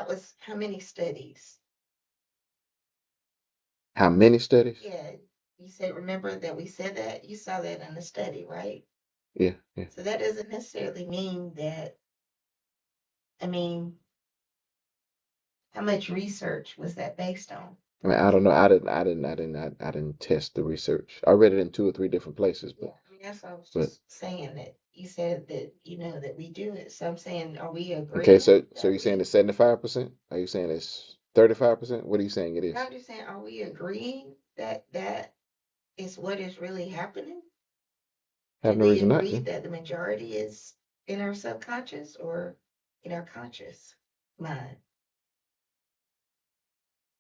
that was how many studies? How many studies? Yeah, you said, remember that we said that? You saw that in the study, right? Yeah, yeah. So that doesn't necessarily mean that, I mean, how much research was that based on? I mean, I don't know. I didn't test the research. I read it in 2 or 3 different places, Yeah, I mean, that's what I was but just saying that you said that, that we do it. So I'm saying, are we okay. agreeing So that you're saying we, it's 75%? Are you saying it's 35%? What are you saying it no, is? I'm just saying, are we agreeing that that is what is really happening? I have Do no we reason not agree to. that the majority is in our subconscious or in our conscious mind?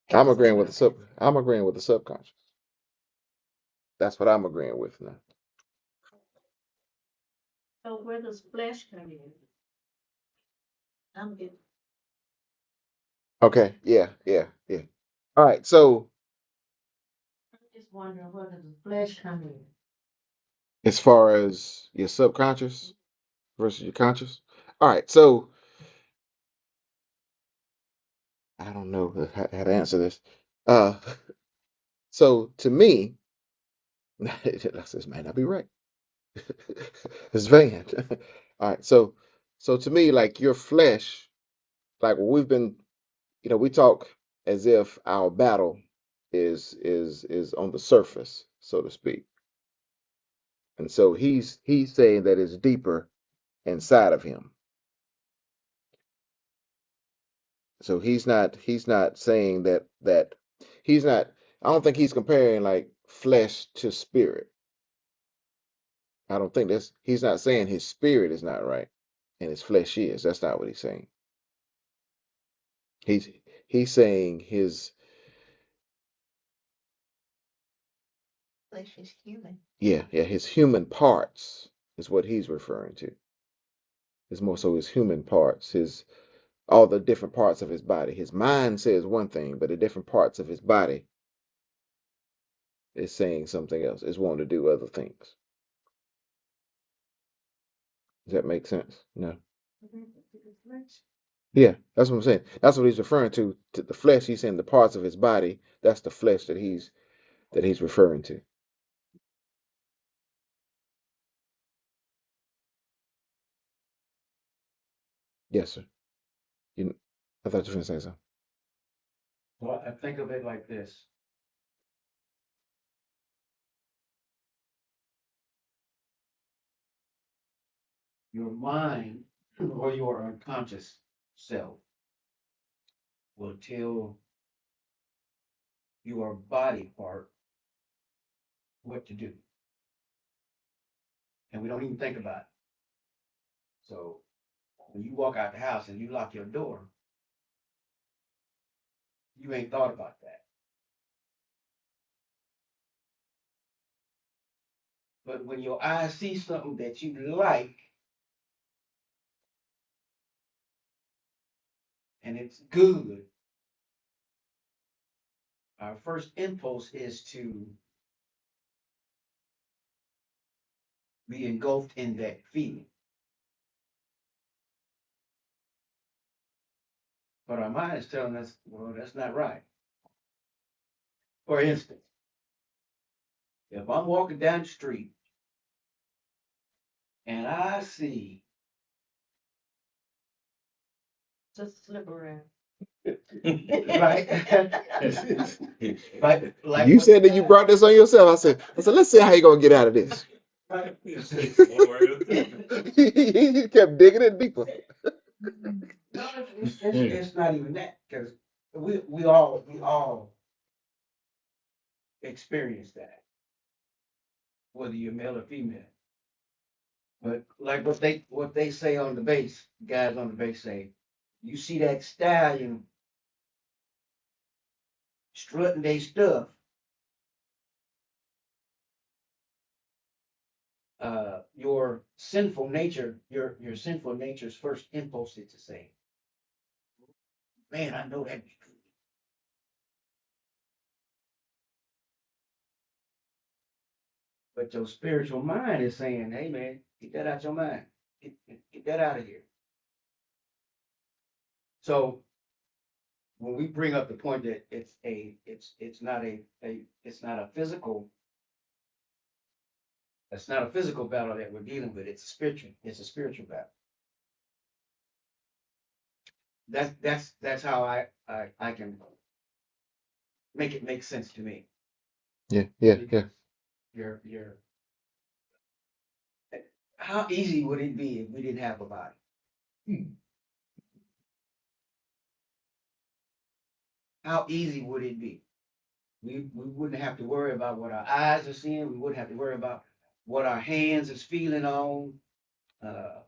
I I'm guess that's agreeing what with I'm asking. I'm agreeing with the subconscious. That's what I'm agreeing with now. So where does flesh come in? I'm good. Okay. Yeah. Yeah. Yeah. All right. So I'm just wondering where does the flesh come in? as far as your subconscious versus your conscious, all right. So I don't know how to answer this. Uh, so to me, this might not be right. It's Van. All right. So to me, like your flesh, like we've been, we talk as if our battle is on the surface, so to speak. And so he's saying that it's deeper inside of him. So he's not saying that he's not. I don't think he's comparing like flesh to spirit. I don't think that's. He's not saying his spirit is not right and his flesh is. That's not what he's saying. He's he's saying his, Flesh is human. yeah, his human parts is what he's referring to. It's more so his human parts, his all the different parts of his body. His mind says one thing, but the different parts of his body is saying something else. It's wanting to do other things. Does that make sense? No. Yeah, that's what I'm saying. That's what he's referring to the flesh. He's saying the parts of his body. That's the flesh that he's referring to. Yes, sir. You, I thought you were going to say something. Well, I think of it like this. Your mind or your unconscious self will tell your body part what to do. And we don't even think about it. So when you walk out the house and you lock your door, you ain't thought about that. But when your eyes see something that you like and it's good, our first impulse is to be engulfed in that feeling. But our mind is telling us, well, that's not right. For instance, if I'm walking down the street and I see, Just slip around. right, like You what, said that you brought this on yourself. I said, let's see how you gonna get out of this. right, He kept digging it deeper. no, it's not even that because we all experience that, whether you're male or female. But like what they say on the base, guys on the base say, you see that stallion strutting their stuff, your sinful nature, your sinful nature's first impulse is to say, man, I know that. But your spiritual mind is saying, hey man, get that out your mind. Get that out of here. So when we bring up the point that it's not it's not a physical, it's not a physical battle that we're dealing with. It's a spiritual battle. That's how I can make it make sense to me. Yeah, yeah, yeah. Your how easy would it be if we didn't have a body? How easy would it be? We wouldn't have to worry about what our eyes are seeing. We wouldn't have to worry about what our hands is feeling on, uh,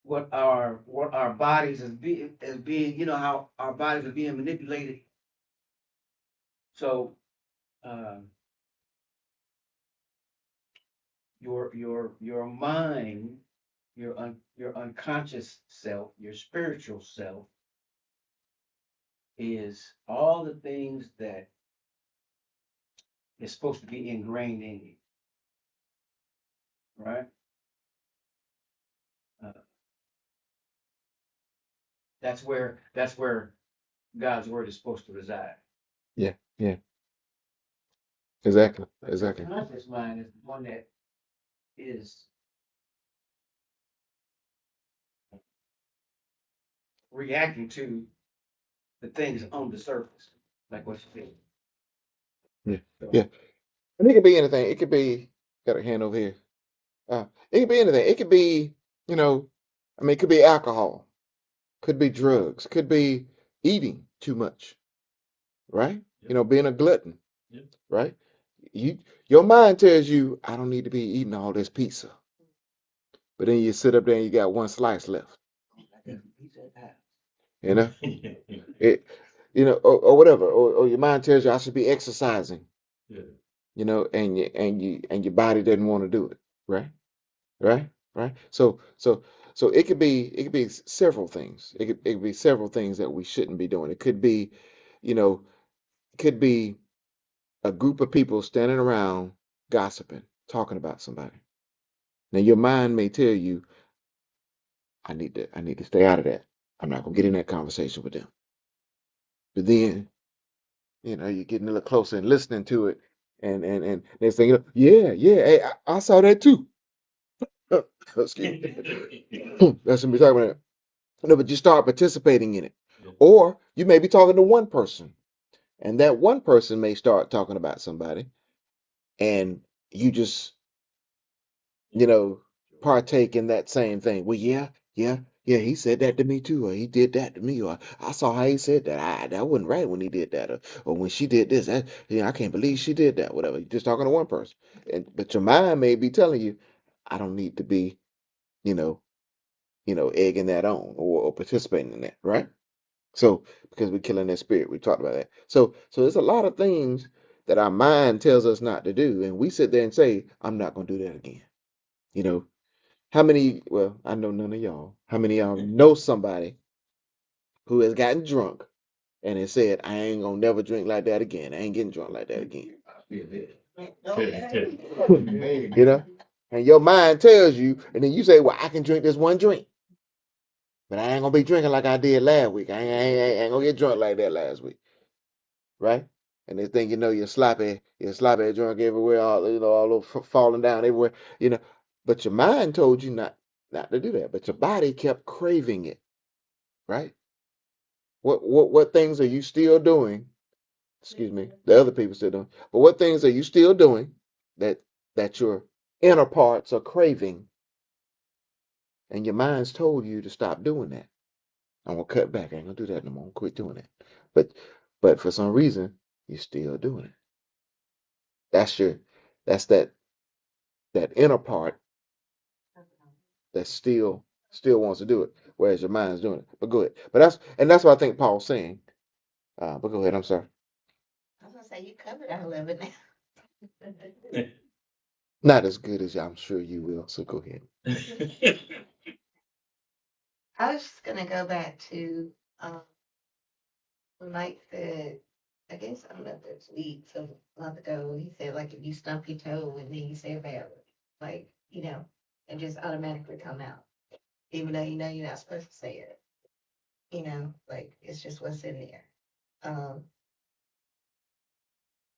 what our bodies is being, how our bodies are being manipulated. So um, your mind, your unconscious self, your spiritual self is all the things that is supposed to be ingrained in you, right? Uh, that's where God's word is supposed to reside. Yeah, yeah. Exactly. But your Exactly. conscious mind is the one that is reacting to the things on the surface, like what you said. Yeah, So, yeah. And it could be anything. It could be, got a hand over here. It could be anything. It could be, you know, I mean, it could be alcohol, could be drugs, could be eating too much, right? You know, being a glutton, right? You, your mind tells you, I don't need to be eating all this pizza. But then you sit up there and you got one slice left, you know? It, or whatever, or your mind tells you I should be exercising, and your body doesn't want to do it, right? Right? Right? So it could be several things. It could be several things that we shouldn't be doing. It could be, you know, it could be a group of people standing around gossiping, talking about somebody. Now your mind may tell you, I need to stay out of that. I'm not gonna get in that conversation with them. But then, you're getting a little closer and listening to it, and next thing you know, yeah, yeah, hey, I saw that too. Excuse me. That's what we're talking about. No, but you start participating in it. Or you may be talking to one person, and that one person may start talking about somebody, and you just, you know, partake in that same thing. Well, yeah, yeah, yeah, he said that to me too, or he did that to me, or I saw how he said that. That wasn't right when he did that, or when she did this. I can't believe she did that. Whatever. You're just talking to one person, but your mind may be telling you, I don't need to be, you know, egging that on or participating in that, right? So because we're killing that spirit, we talked about that. So there's a lot of things that our mind tells us not to do, and we sit there and say, I'm not gonna do that again. You know, how many, well, I know none of y'all. How many of y'all know somebody who has gotten drunk and has said, I ain't gonna never drink like that again. I ain't getting drunk like that again. You know? And your mind tells you, and then you say, well, I can drink this one drink, but I ain't gonna be drinking like I did last week. I ain't gonna get drunk like that last week. Right? And they think you're sloppy drunk everywhere, all over falling down everywhere, you know. But your mind told you not to do that, but your body kept craving it, right? What things are you still doing? Excuse me, the other people still doing, but what things are you still doing that your inner parts are craving, and your mind's told you to stop doing that. I'm gonna cut back. I ain't gonna do that no more. I'm gonna quit doing it. But for some reason, you're still doing it. That's your that's that inner part that still wants to do it, whereas your mind's doing it. But go ahead. That's what I think Paul's saying. But go ahead. I'm sorry. I was gonna say you covered all of it now. Not as good as I'm sure you will. So go ahead. I was just gonna go back to when Mike said, I guess I don't know if it was weeks or a month ago, he said like if you stump your toe and then you say a bad word, like, it just automatically come out, even though you know you're not supposed to say it. like it's just what's in there. Um,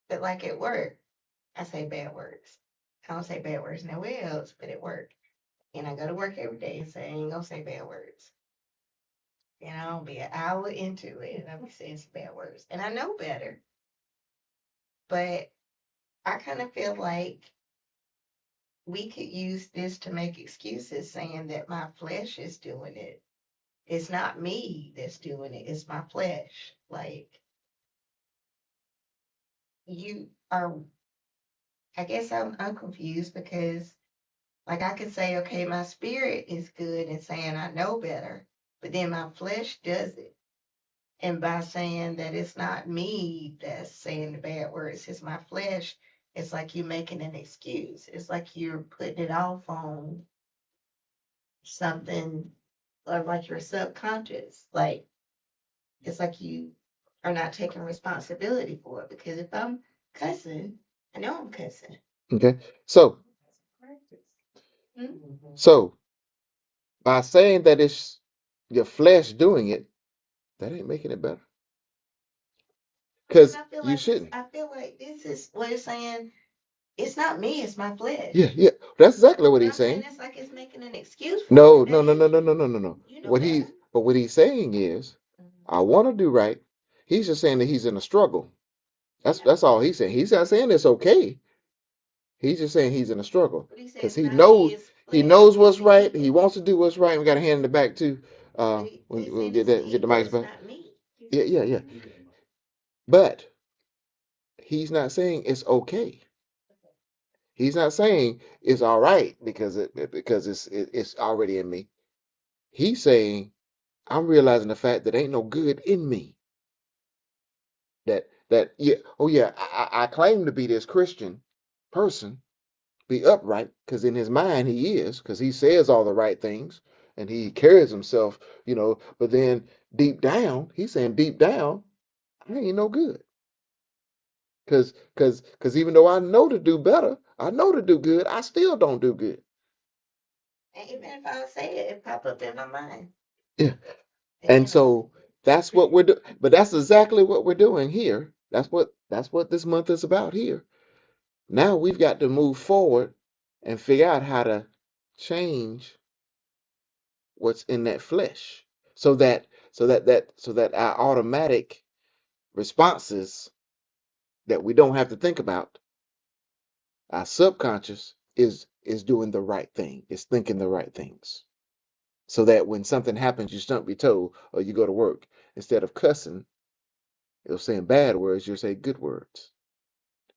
but like at work, I say bad words. I don't say bad words nowhere else, but at work. And I go to work every day and say, I ain't gonna say bad words. And I'll be an hour into it and I'll be saying some bad words. And I know better, but I kind of feel like we could use this to make excuses saying that my flesh is doing it. It's not me that's doing it, it's my flesh. Like, you are, I guess I'm confused because, like, I could say, okay, my spirit is good and saying I know better, but then my flesh does it. And by saying that it's not me that's saying the bad words, it's my flesh, it's like you're making an excuse. It's like you're putting it off on something, or like your subconscious. Like, it's like you are not taking responsibility for it. Because if I'm cussing, I know I'm cussing. Okay. So, Hmm? so by saying that it's your flesh doing it, that ain't making it better. And Because I feel you like this. shouldn't. I feel like this is what it's saying. It's not me. It's my Yeah, flesh. yeah. That's exactly what But he's I'm saying saying. it's like it's making an excuse for it. No, But no, that no, ain't no, no, no, me. no, no, no. You know What better. what he's saying is, Mhm. I want to do right. He's just saying that he's in a struggle. Yeah. That's all he's saying. He's not saying it's okay. He's just saying he's in a struggle But he said because it's not me. It's he flesh. knows It's what's the right. He ego. wants to do what's right. We got to hand it back to But when he's we'll saying it's the get the ego. mics It's back. not me. Yeah, yeah, yeah. But he's not saying it's okay. He's not saying it's all right because it's already in me. He's saying I'm realizing the fact that ain't no good in me. That yeah, oh yeah, I claim to be this Christian person, be upright, because in his mind he is, because he says all the right things and he carries himself, but then deep down, he's saying deep down, I ain't no good. Because even though I know to do better, I know to do good, I still don't do good. And even if I don't say it, it pop up in my mind. Yeah. And And then I so that's what we're doing. But that's exactly what we're doing here. That's what this month is about here. Now we've got to move forward and figure out how to change what's in that flesh so that our automatic responses that we don't have to think about, our subconscious is doing the right thing, is thinking the right things. So that when something happens, you stump your toe or you go to work, instead of cussing or saying bad words, you say good words.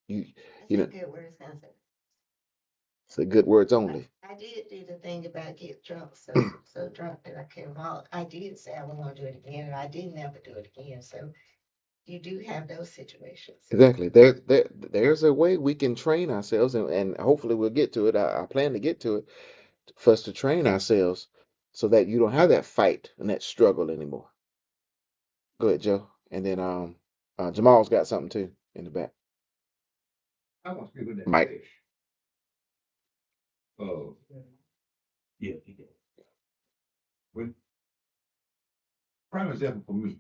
You I you say know, good words, sounds like. say good words only. I did do the thing about get drunk, so drunk that I couldn't walk. I did say I wasn't gonna do it again, and I didn't ever do it again. So you do have those situations. Exactly. There's a way we can train ourselves, and hopefully we'll get to it. I plan to get to it for us to train ourselves so that you don't have that fight and that struggle anymore. Go ahead, Joe. And then Jamal's got something too in the back. I want to speak with that Mike. flesh. Oh, yeah. When prime example for me,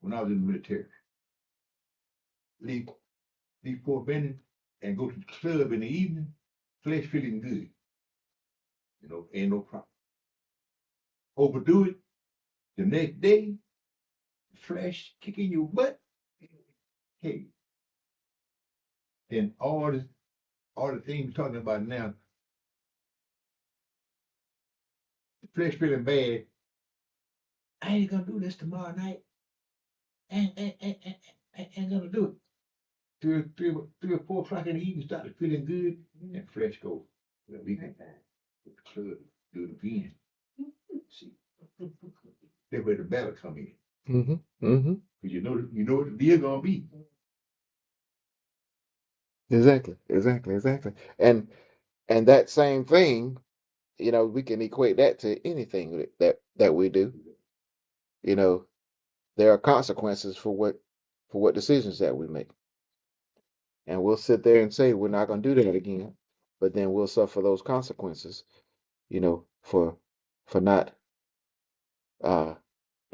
when I was in the military, leave leave Fort Benning and go to the club in the evening, flesh feeling good. Ain't no problem. Overdo it the next day, flesh kicking your butt. Hey, and all the things we're talking about now, the flesh feeling bad. I ain't gonna do this tomorrow night. Ain't gonna do it. Three or 4 o'clock in the evening, started feeling good, and flesh go. Well, we can go to the club, do it again. See, that's where the battle come in. Mm-hmm. Mm-hmm. Because you know what the deal gonna be. Exactly. Exactly. Exactly. And that same thing, we can equate that to anything that we do. You know, there are consequences for what decisions that we make. And we'll sit there and say we're not going to do that again, but then we'll suffer those consequences, for not uh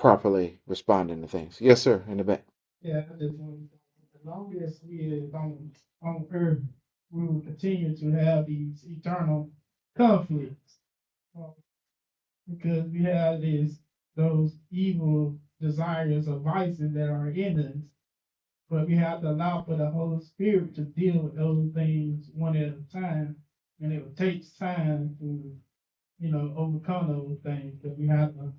properly responding to things. Yes, sir, in the back. Yeah, I just want to say, as long as we is on earth, we will continue to have these eternal conflicts. uh, Because we have those evil desires or vices that are in us. But we have to allow for the Holy Spirit to deal with those things one at a time. And it takes time to, overcome those things. But we have to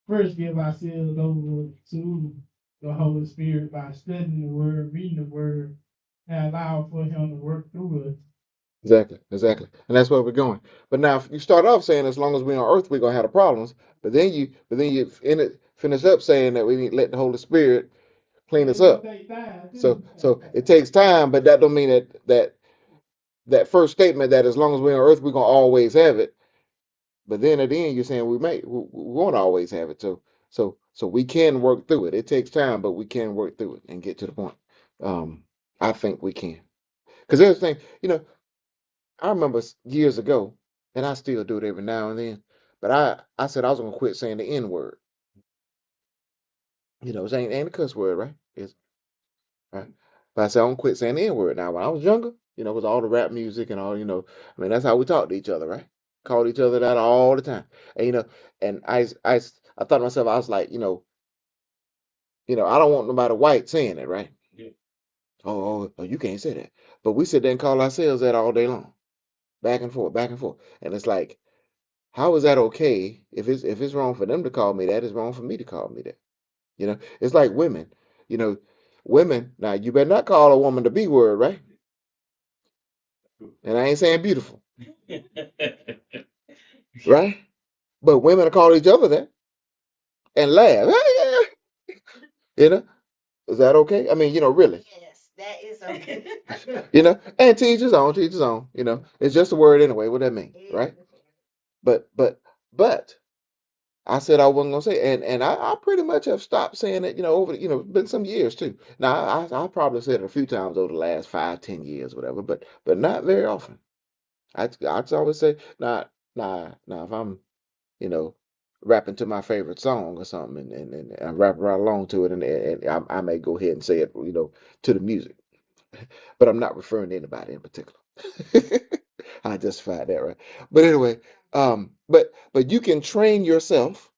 first give ourselves over to the Holy Spirit by studying the Word, reading the Word, and allow for Him to work through us. Exactly. And that's where we're going. But now if you start off saying as long as we're on earth we're gonna have the problems, but then you finish up saying that we need to let the Holy Spirit clean us up. So it takes time, but that don't mean that first statement that as long as we're on earth we're gonna always have it. But then at the end you're saying we won't always have it. So we can work through it. It takes time, but we can work through it and get to the point. Um, I think we can. Because there's the thing, I remember years ago, and I still do it every now and then. But I said I was gonna quit saying the N word. It ain't a cuss word, right? It's right. But I said I'm gonna quit saying the N word. Now when I was younger, it was all the rap music and all. I mean that's how we talked to each other, right? Called each other that all the time. And and I thought to myself, I was like, I don't want nobody white saying it, right? Yeah. Oh, you can't say that. But we sit there and call ourselves that all day long, back and forth, and it's like. How is that okay? If it's wrong for them to call me that, it's wrong for me to call me that. It's like women. You know, women. Now you better not call a woman the B word, right? And I ain't saying beautiful, right? But women call each other that and laugh. You know, is that okay? I mean, really. Yes, that is okay. And teach his own, teach his own. It's just a word anyway. What that mean, right? But I said I wasn't gonna say, it. And I pretty much have stopped saying it, over been some years too. Now I probably said it a few times over the last 5, 10 years, whatever, but not very often. I'd always say, nah, if I'm you know rapping to my favorite song or something, and I rap right along to it, and I may go ahead and say it, to the music, but I'm not referring to anybody in particular. I justified that, right? But anyway, but you can train yourself.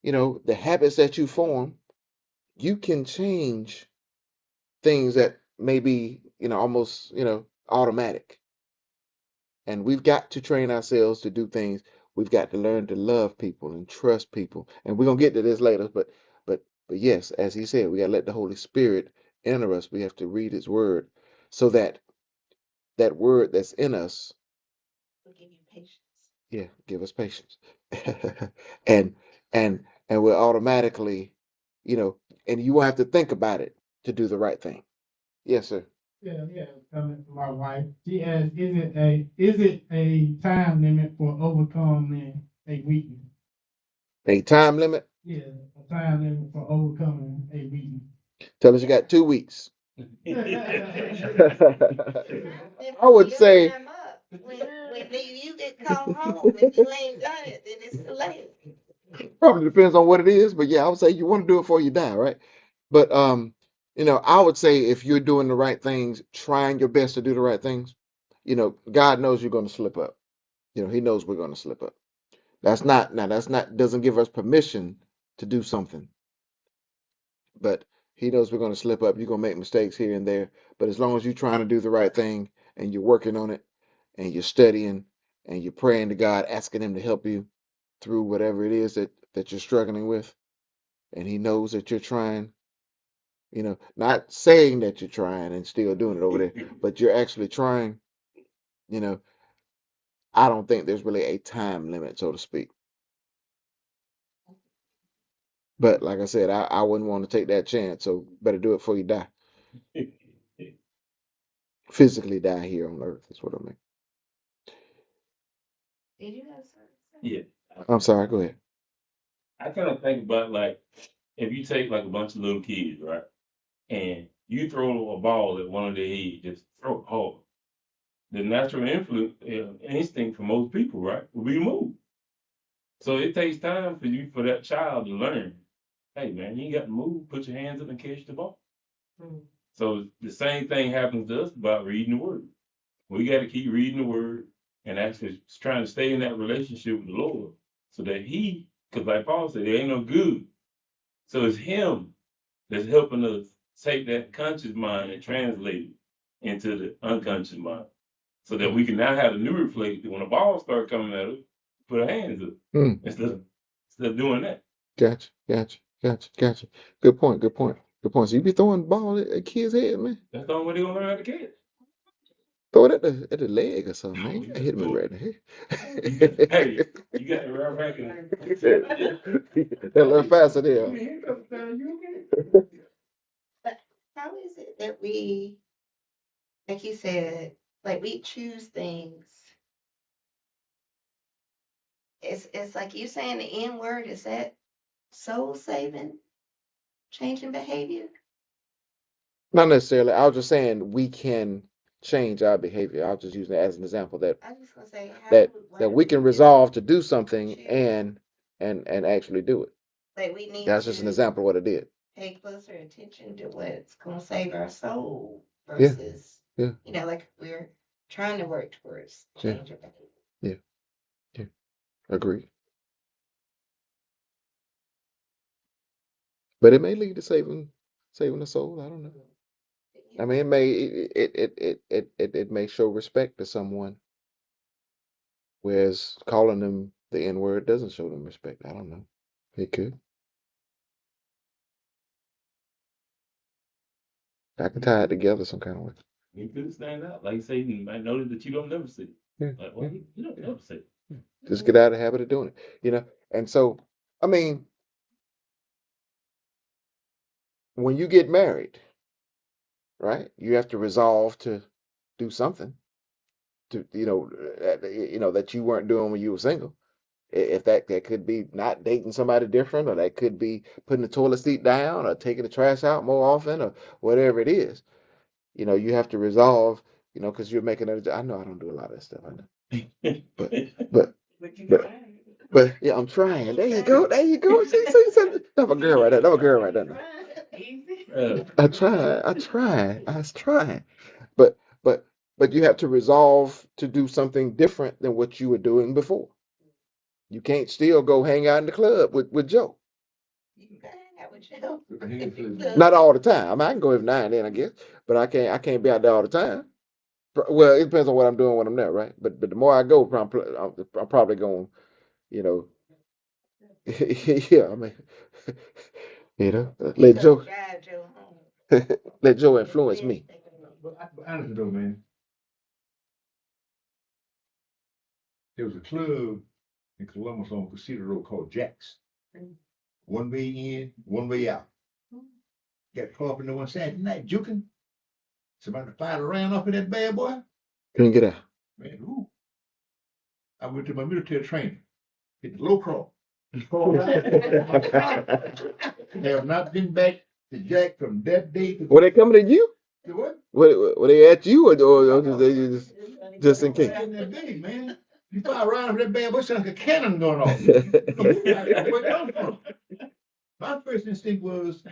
The habits that you form, you can change things that may be, almost, automatic. And we've got to train ourselves to do things. We've got to learn to love people and trust people. And we're gonna get to this later, but yes, as he said, we gotta let the Holy Spirit enter us. We have to read his word so that that word that's in us, Will give you patience. yeah, give us patience. and and we'll automatically, you know, and you won't have to think about it to do the right thing. Yes, sir. Yeah, yeah. Coming from my wife, she asked, "Is it a time limit for overcoming a weakness?" A time limit. Yeah, a time limit for overcoming a weakness. Tell us you got 2 weeks. Then I would build say them up. When you get called home, if you ain't done it, then it's too late. probably depends on what it is, but yeah, I would say you want to do it before you die, right? But I would say if you're doing the right things, trying your best to do the right things, God knows you're going to slip up. He knows we're going to slip up. That's not doesn't give us permission to do something, but he knows we're going to slip up. You're going to make mistakes here and there, but as long as you're trying to do the right thing and you're working on it and you're studying and you're praying to God, asking him to help you through whatever it is that you're struggling with, and he knows that you're trying, not saying that you're trying and still doing it over there, but you're actually trying, you know, I don't think there's really a time limit, so to speak. But like I said, I wouldn't want to take that chance, so better do it before you die. Physically die here on earth is what I mean. Did you have something to say? Yeah. I'm sorry, go ahead. I kind of think about like if you take like a bunch of little kids, right? And you throw a ball at one of their head, just throw it hard. The natural influence, instinct for most people, right, will be to move. So it takes time for that child to learn hey man, you ain't got to move. Put your hands up and catch the ball. Mm. So the same thing happens to us about reading the word. We got to keep reading the word and actually trying to stay in that relationship with the Lord so that because like Paul said, there ain't no good. So it's him that's helping us take that conscious mind and translate it into the unconscious mind. So that we can now have a new reflex that when the ball start coming at us, put our hands up Hmm. instead of doing that. Gotcha. Good point. Good point. Good point. So you be throwing the ball at kids' head, man. That's the only way they're gonna learn how to catch. Throw it at the leg or something, No, man. you You just hit me throw right it. in the You got, hey, head. you got to run back and That little faster there. But how is it that we, like you said, like we choose things? It's like you saying the N word, is that soul saving, changing behavior? Not necessarily. I was just saying we can change our behavior. I was just using it as an example that I was just gonna say, why that do we we can do resolve to do something choose? and actually do it. Like we need That's just an to example of what it did. pay closer attention to what's gonna save our soul Yeah, versus, yeah, like we're trying to work towards yeah, change of behavior. yeah, yeah. Agreed. But it may lead to saving the soul. I don't know. I mean, it may show respect to someone, whereas calling them the N word doesn't show them respect. I don't know. It could. I can tie it together some kind of way. you could stand out. Like you say, you might notice that you don't never see. Yeah, Like, yeah, well, you don't yeah. never see. Just get out of the habit of doing it. And so, I mean, when you get married, right, you have to resolve to do something to, that you weren't doing when you were single. If that could be not dating somebody different, or that could be putting the toilet seat down, or taking the trash out more often, or whatever it is. You have to resolve, because you're making it. I know I don't do a lot of that stuff. I know, but but but but yeah, I'm trying. There you go. There you go. See, that's a girl right there. That's a girl right there. I was trying. But but but you have to resolve to do something different than what you were doing before. You can't still go hang out in the club with Joe. You can hang out with Joe. Not all the time. I mean, I can go every now and then, I guess, but I can't be out there all the time. Well, it depends on what I'm doing when I'm there, right? But the more I go, I'm probably going, you know, yeah. I mean, let Joe Drive Joe home. let Joe influence me. But honestly though, man, there was a club in Columbus on Casino Road called Jack's. One way in, one way out. Got caught up in the one Saturday night juking. Somebody fired around off of that bad boy. Couldn't get out. Man, ooh. I went to my military training. Hit the low crawl. Have not been back to Jack from that day to Were they coming to you? what? Were they at you, or they just in case? In that day, man. You fire around off that bad boy, sounds like a cannon going off. Where it come from? My first instinct was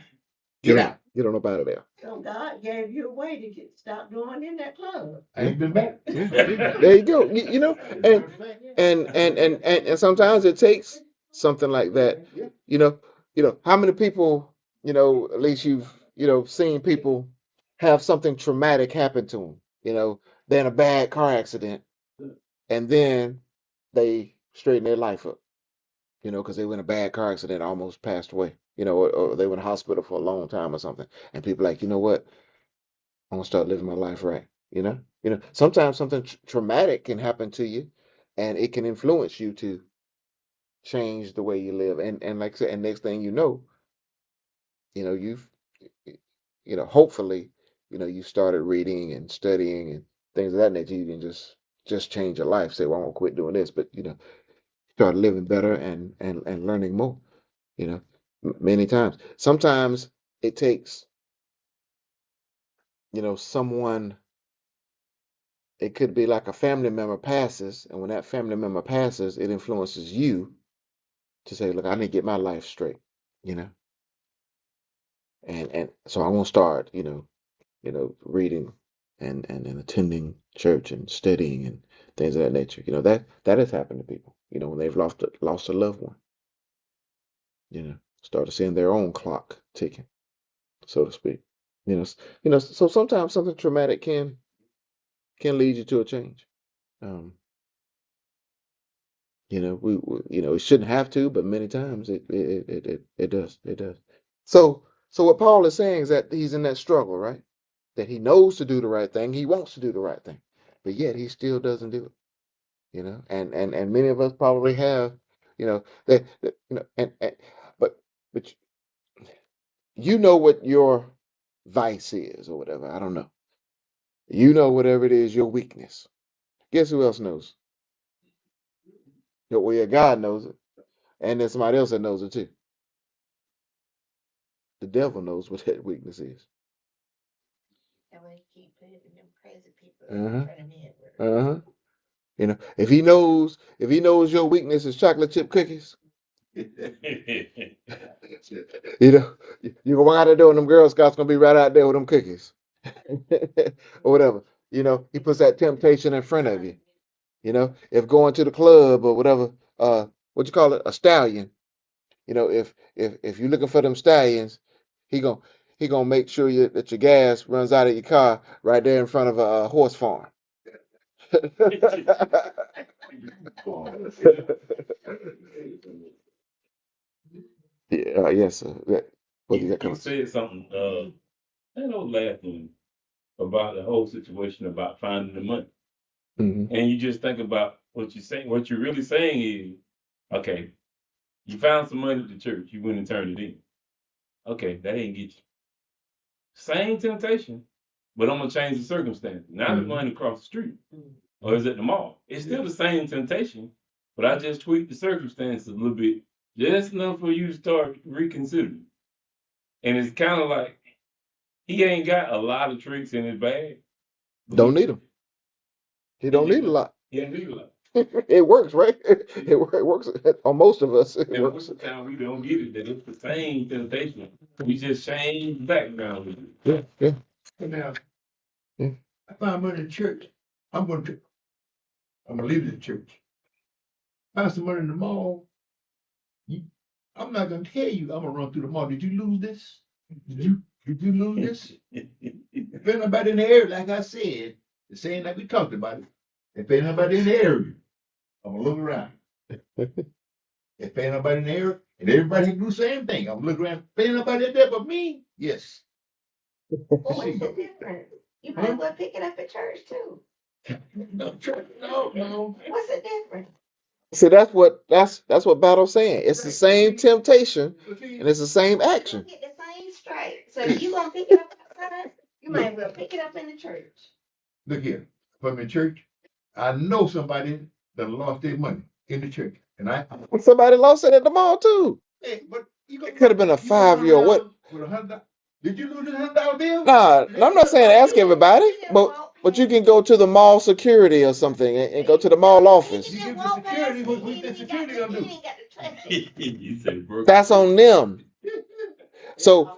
get out. Get on up out of there. So God gave you a way to stop going in that club. I ain't been back. There you go. And sometimes it takes something like that. How many people, at least you've, seen people have something traumatic happen to them. They're in a bad car accident, and then they straighten their life up. Because they were in a bad car accident, almost passed away. Or they were in the hospital for a long time or something, and people like, you know what? I'm gonna start living my life right. Sometimes something traumatic can happen to you, and it can influence you to change the way you live. And like I said, and next thing you've hopefully, you started reading and studying and things of that nature. You can just change your life. Say, well, I'm gonna quit doing this, but start living better and learning more. Many times. Sometimes it takes someone. It could be like a family member passes, and when that family member passes, it influences you to say, look, I need to get my life straight, you know? and so I'm gonna start, reading and attending church and studying and things of that nature. That has happened to people. When they've lost a loved one. Started seeing their own clock ticking, so to speak. So sometimes something traumatic can lead you to a change. Um, it shouldn't have to, but many times it does. It does. So what Paul is saying is that he's in that struggle, right? That he knows to do the right thing, he wants to do the right thing, but yet he still doesn't do it. And many of us probably have, that but you know what your vice is or whatever. I don't know. Whatever it is, your weakness. Guess who else knows? Well, yeah, God knows it, and there's somebody else that knows it too. The devil knows what that weakness is. And we keep putting them crazy people in Uh-huh. front of me at work. Uh-huh. If he knows your weakness is chocolate chip cookies, you know, you go walk out the door and them Girl Scouts gonna be right out there with them cookies. Or whatever. He puts that temptation in front of you. If going to the club or whatever, what you call it, a stallion. If you're looking for them stallions, he gon' he gonna make sure that your gas runs out of your car right there in front of a horse farm. Yeah, yes, sir. What is that You kind of? said something, I know last one about the whole situation about finding the money. Hmm. And you just think about what you're saying. What you're really saying is, okay, you found some money at the church, you went and turned it in. Okay, that ain't get you. Same temptation, but I'm gonna change the circumstance. Now the money across the street, or is at the mall. It's still the same temptation, but I just tweaked the circumstances a little bit, just enough for you to start reconsidering. And it's kind of like he ain't got a lot of tricks in his bag. But Don't need them. He don't need a lot. He don't need a lot. It works, right? It works on most of us. It And most works. of the time we don't get it, that it's the same temptation. We just change the background with it. Yeah, yeah, So now, yeah. I find money in the church. I'm gonna leave the church. Find some money in the mall. You, I'm not gonna tell you. I'm gonna run through the mall. Did you lose this? Did you lose this? If ain't nobody in the area, like I said, the same like we talked about it. If ain't nobody in the area, I'm gonna look around. If ain't nobody in the area, and everybody can do the same thing, I'm gonna look around. If ain't nobody there but me, yes. Well, what's the difference? You might as well pick it up at church too. No, church, no. What's the difference? See, that's what Battle's saying. It's the same temptation and it's the same You action. get the same stripe. So if you gonna pick it up outside, you might as well pick it up in the church. Look here, from the church, I know somebody that lost their money in the church, and Somebody lost it at the mall too. hey, but you It could have been a you gonna run 5-year. What? around with $100. Did you lose $100 bill? Nah, I'm not saying ask everybody, but you can go to the mall security or something and go to the mall office. You give the security, what the security gonna do? You said broke. That's on them. So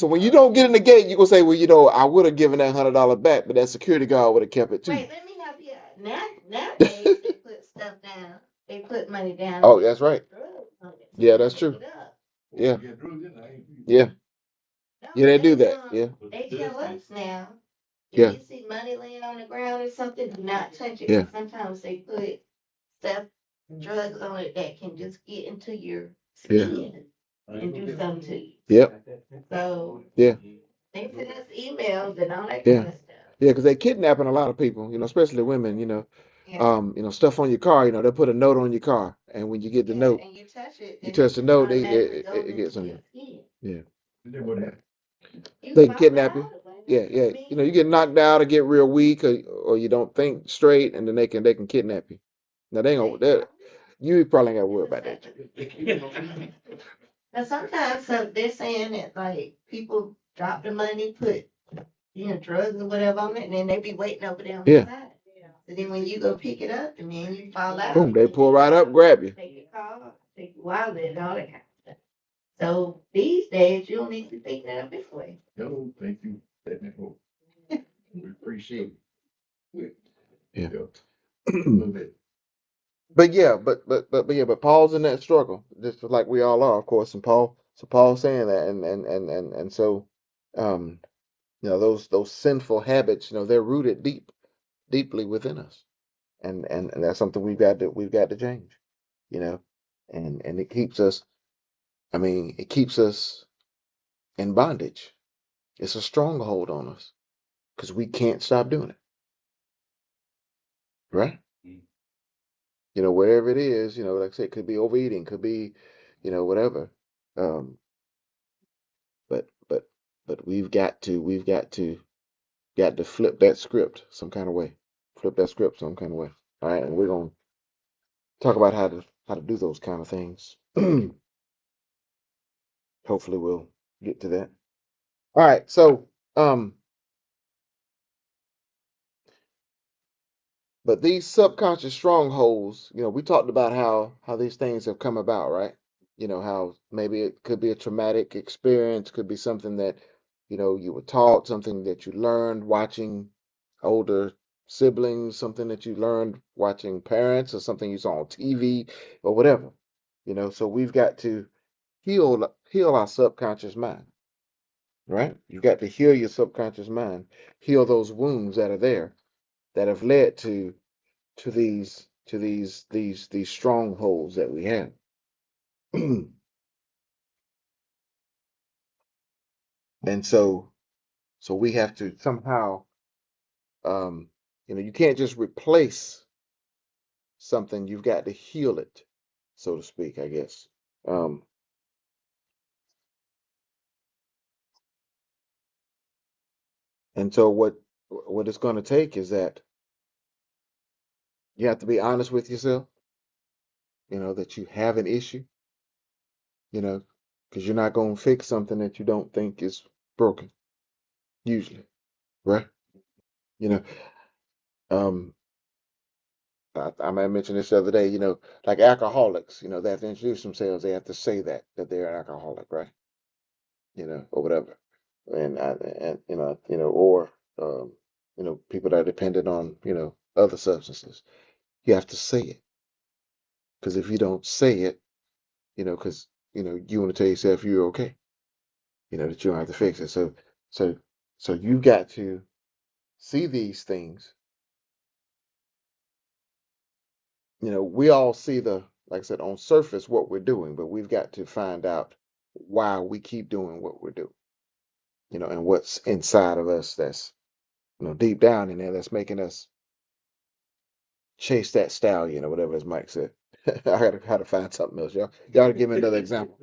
when you don't get in the gate, you gonna say, well, I would have given that $100 back, but that security guard would have kept it too. Wait, let me help you out. Nowadays they put stuff down. They put money down. Oh, that's right. Drugs on it. Yeah, that's true. Pick it up. Yeah. Yeah. No, Yeah, they do that. Yeah. They tell us now. If Yeah. you see money laying on the ground or something, do not touch it. Yeah. Sometimes they put stuff, drugs on it that can just get into your Yeah. skin and do something to you. Yep. So Yeah. they send us emails and all that Yeah. kind of stuff. Yeah, because they kidnapping a lot of people, especially women, Yeah. stuff on your car, they put a note on your car, and when you get the note, and you touch it, you touch the note, it gets on you. Yeah. They can kidnap you. Yeah, yeah. You get knocked out or get real weak or you don't think straight, and then they can kidnap you. Now they ain't gonna you probably ain't gotta worry about that. Now sometimes they're saying that like people drop the money, put drugs or whatever on it, and then they be waiting over there on the Yeah. side. So then when you go pick it up and then you fall out, Boom, they pull right up, grab you. take your car, take your wallet, and all that kind of stuff. So these days, you don't need to think that this way. No, thank you. Technical. We appreciate it. Yeah. A little bit. But yeah, but Paul's in that struggle, just like we all are, of course. And Paul's saying that, and so, um, those sinful habits, they're rooted deeply within us, and that's something we've got to change, you know, and it keeps us. I mean, it keeps us in bondage. It's a stronghold on us because we can't stop doing it, right? Wherever it is, like I said, it could be overeating, could be, whatever. Um, but but but we've got to flip that script some kind of way. Flip that script some kind of way. All right, and we're gonna talk about how to do those kind of things. Hopefully we'll get to that. All right, so um but these subconscious strongholds, we talked about how these things have come about, right? How maybe it could be a traumatic experience, could be something that, you were taught, something that you learned watching older siblings, something that you learned watching parents, or something you saw on TV or whatever. So we've got to heal our subconscious mind, right? You've got to heal your subconscious mind, heal those wounds that are there that have led to these strongholds that we have. And so we have to somehow, um you can't just replace something, you've got to heal it, so to speak, I guess. um and so what it's going to take is that you have to be honest with yourself, that you have an issue, you know because you're not going to fix something that you don't think is broken, usually, right? you know um I might mention this the other day, like alcoholics, they have to introduce themselves. They have to say that they're an alcoholic, right? Or whatever. Or people that are dependent on, other substances. You have to say it, because if you don't say it, because you want to tell yourself you're okay, that you don't have to fix it. So, so you got to see these things. We all see like I said, on surface what we're doing, but we've got to find out why we keep doing what we're doing, and what's inside of us that's, deep down in there, that's making us chase that stallion, or whatever, as Mike said. I gotta find something else. Y'all gotta give me another example.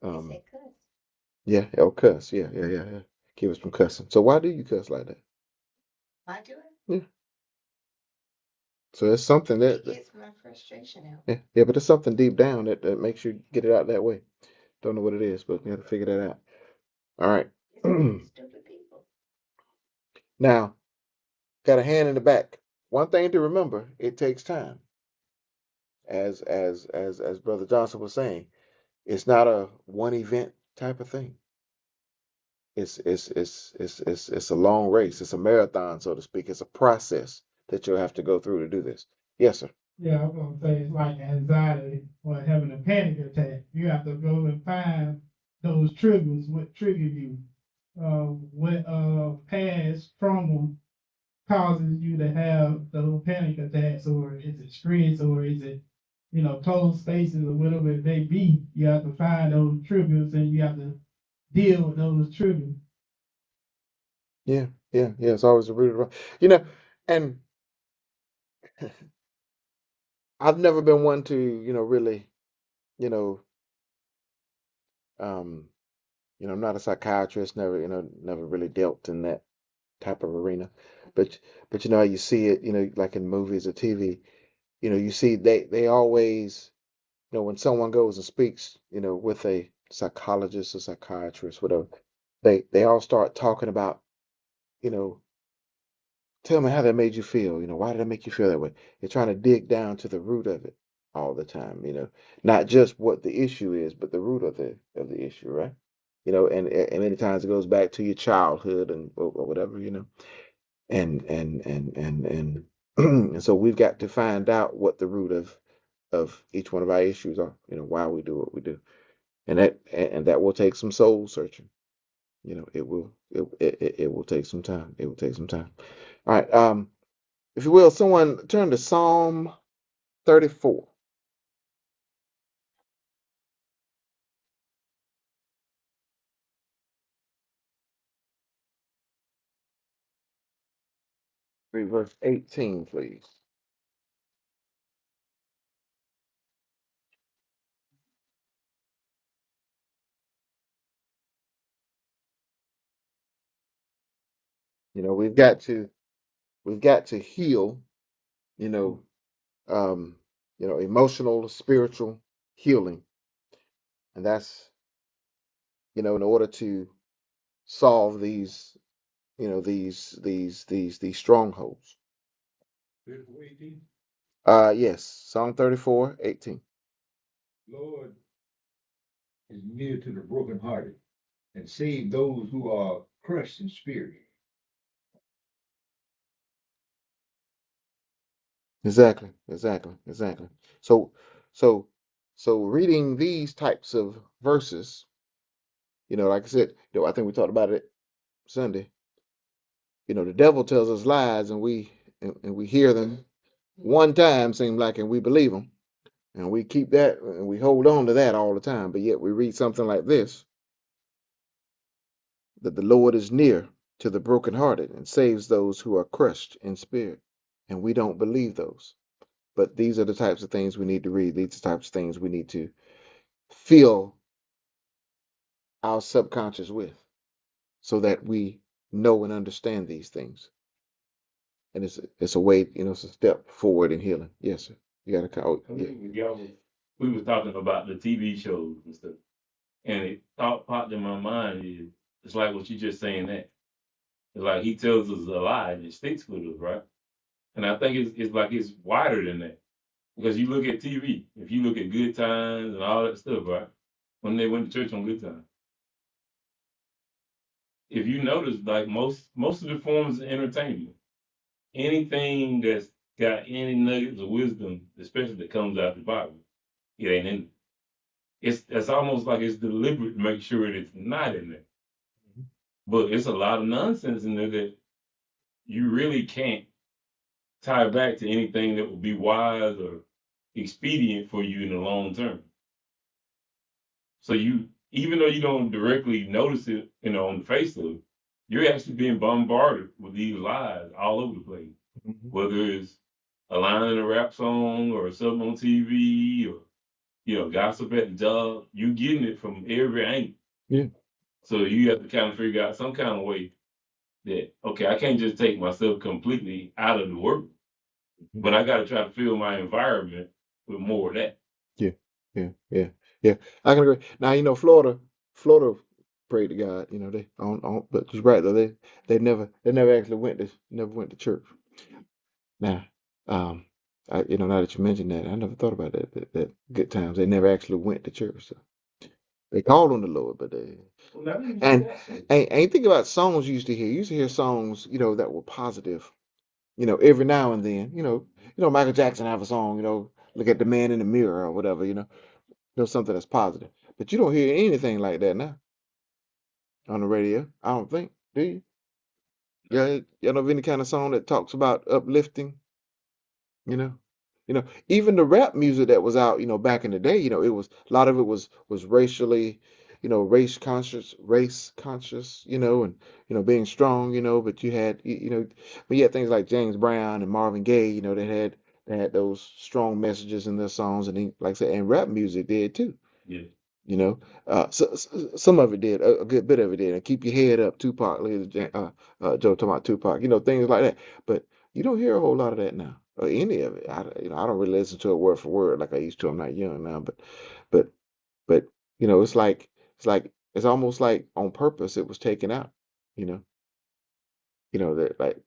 They um, say cuss. yeah, cuss. Yeah. Give us some cussing. So why do you cuss like that? I do it. Yeah. So it's something It that gets my frustration out. yeah, but it's something deep down that makes you get it out that way. Don't know what it is, but we have to figure that out. All right. It's being stupid people. Now, got a hand in the back. One thing to remember: it takes time. As Brother Johnson was saying, it's not a one event type of thing. It's a long race. It's a marathon, so to speak. It's a process that you'll have to go through to do this. Yes, sir. Yeah, I'm gonna say it's like anxiety or having a panic attack. You have to go and find those triggers, what triggered you, what past trauma causes you to have those panic attacks, or is it stress, or is it, closed spaces, or whatever it may be. You have to find those triggers, and you have to deal with those triggers. Yeah. It's always a root around. You know, and I've never been one to, really, you know, um, I'm not a psychiatrist, never really dealt in that type of arena. But how you see it, like in movies or TV, you see they always, when someone goes and speaks, with a psychologist or psychiatrist, whatever, they all start talking about, you know, tell me how that made you feel. Why did that make you feel that way? They're trying to dig down to the root of it. all the time, not just what the issue is, but the root of the issue, right? And many times it goes back to your childhood and or whatever, and and so we've got to find out what the root of each one of our issues are, why we do what we do, and that will take some soul searching. It will take some time. It will take some time. All right. If you will, someone turn to Psalm 34. Read verse 18, please. We've got to heal, you know, um, emotional, spiritual healing, and that's, in order to solve these strongholds. Verse 18, Yes, Psalm 34:18. Lord is near to the brokenhearted and save those who are crushed in spirit. Exactly, exactly, exactly. So, so, so reading these types of verses, like I said, I think we talked about it Sunday. The devil tells us lies, and we hear them one time, seem like, and we believe them, and we keep that, and we hold on to that all the time. But yet we read something like this, that the Lord is near to the brokenhearted and saves those who are crushed in spirit, and we don't believe those. But these are the types of things we need to read. These are the types of things we need to fill our subconscious with, so that we know and understand these things. And it's a way, it's a step forward in healing. Yes, sir. You got to call. I Yeah. mean, we was talking about the TV shows and stuff, and it thought popped in my mind is it's like what you just saying that. It's like he tells us a lie and it sticks with us, right? And I think it's like it's wider than that. Because you look at TV, if you look at Good Times and all that stuff, right? When they went to church on Good Times, if you notice, like most of the forms of entertainment, anything that's got any nuggets of wisdom, especially that comes out the Bible, it ain't in there. It's almost like it's deliberate to make sure that it's not in there. But it's a lot of nonsense in there that you really can't tie back to anything that would be wise or expedient for you in the long term. So even though you don't directly notice it, on the face of it, you're actually being bombarded with these lies all over the place. Mhm. Whether it's a line in a rap song or something on TV or gossip at the job, you're getting it from every angle. Yeah. So you have to kind of figure out some kind of way that okay, I can't just take myself completely out of the work, Mhm. but I got to try to fill my environment with more of that. Yeah. Yeah. Yeah. Yeah. I can agree. Now, Florida, pray to God. They but you're right though. They never actually went to church. Now, now that you mentioned that, I never thought about that good times. They never actually went to church. So they called on the Lord, but they Well, that means you and got to. ain't think about songs you used to hear. You used to hear songs, that were positive. Every now and then. Michael Jackson have a song. Look at the man in the mirror or whatever. Something that's positive. But you don't hear anything like that now on the radio. I don't think. Do you? Yeah, you know of any kind of song that talks about uplifting? You know, even the rap music that was out, back in the day, it was a lot of it was racially, race conscious, and being strong, but you had, but you had things like James Brown and Marvin Gaye, that had those strong messages in their songs, and like I said, and rap music did too. Yeah. You know, some of it did, a good bit of it did. And keep your head up, Tupac, Joe talking about Tupac, things like that. But you don't hear a whole lot of that now, or any of it. I don't really listen to it word for word like I used to. I'm not young now, but, but, it's almost like on purpose it was taken out. You know, that like,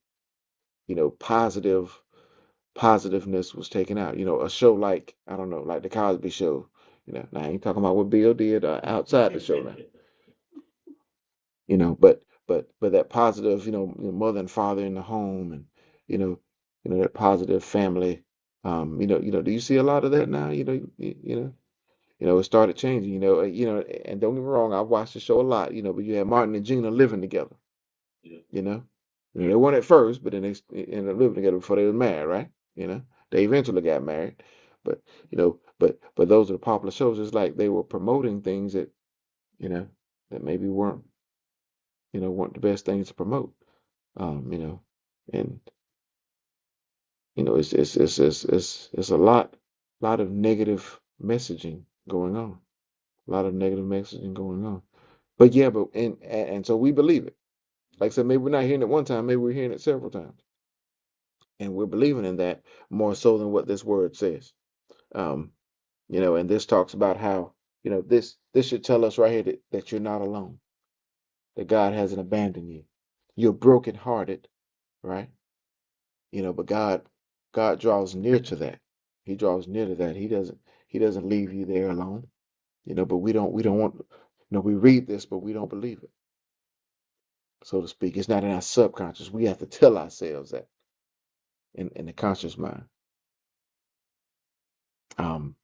positive. positiveness was taken out. A show like, I don't know, like the Cosby Show. Now I ain't talking about what Bill did outside the show now. But that positive, mother and father in the home, and you know, that positive family. Do you see a lot of that now? It started changing. And don't get me wrong, I've watched the show a lot. But you had Martin and Gina living together. Yeah. They weren't at first, but then they ended up living together before they were married, right? They eventually got married, but but those are the popular shows. It's like they were promoting things that you know that maybe weren't the best things to promote. And it's a lot of negative messaging going on. A lot of negative messaging going on. But yeah, and so we believe it. Like I said, maybe we're not hearing it one time, maybe we're hearing it several times. And we're believing in that more so than what this word says. Um, and this talks about how, this should tell us right here that you're not alone, that God hasn't abandoned you. You're brokenhearted, right? But God draws near to that. He draws near to that. He doesn't leave you there alone. But we don't want, we read this, but we don't believe it, so to speak. It's not in our subconscious. We have to tell ourselves that in the conscious mind. Um,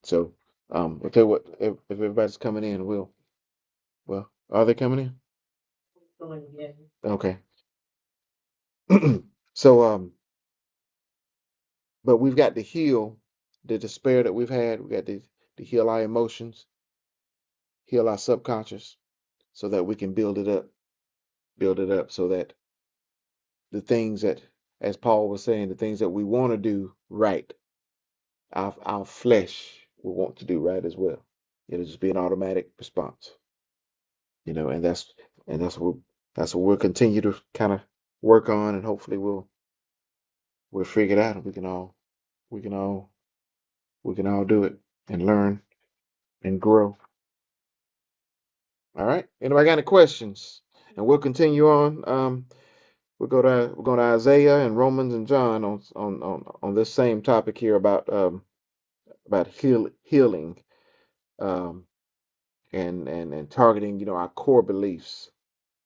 so I'll tell you what, if everybody's coming in, well, are they coming in? Going, yeah. Okay. So but we've got to heal the despair that we've had. We got to heal our emotions, heal our subconscious, so that we can build it up, so that the things that, as Paul was saying, the things that we want to do right, our flesh will want to do right as well. It'll just be an automatic response, and that's what we'll continue to kind of work on, and hopefully we'll figure it out, and we can all we can all do it and learn and grow. All right. Anybody got any questions? And we'll continue on. We're going to Isaiah and Romans and John on this same topic here about healing, um, and targeting our core beliefs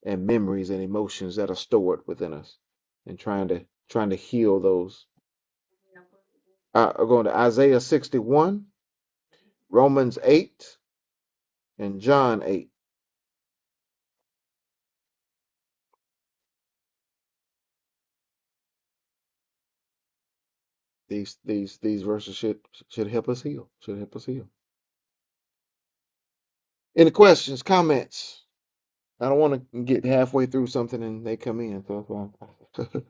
and memories and emotions that are stored within us, and trying to heal those. We're going to Isaiah 61, Romans 8, and John 8. These verses should help us heal. Should help us heal. Any questions, comments? I don't want to get halfway through something and they come in, so that's why.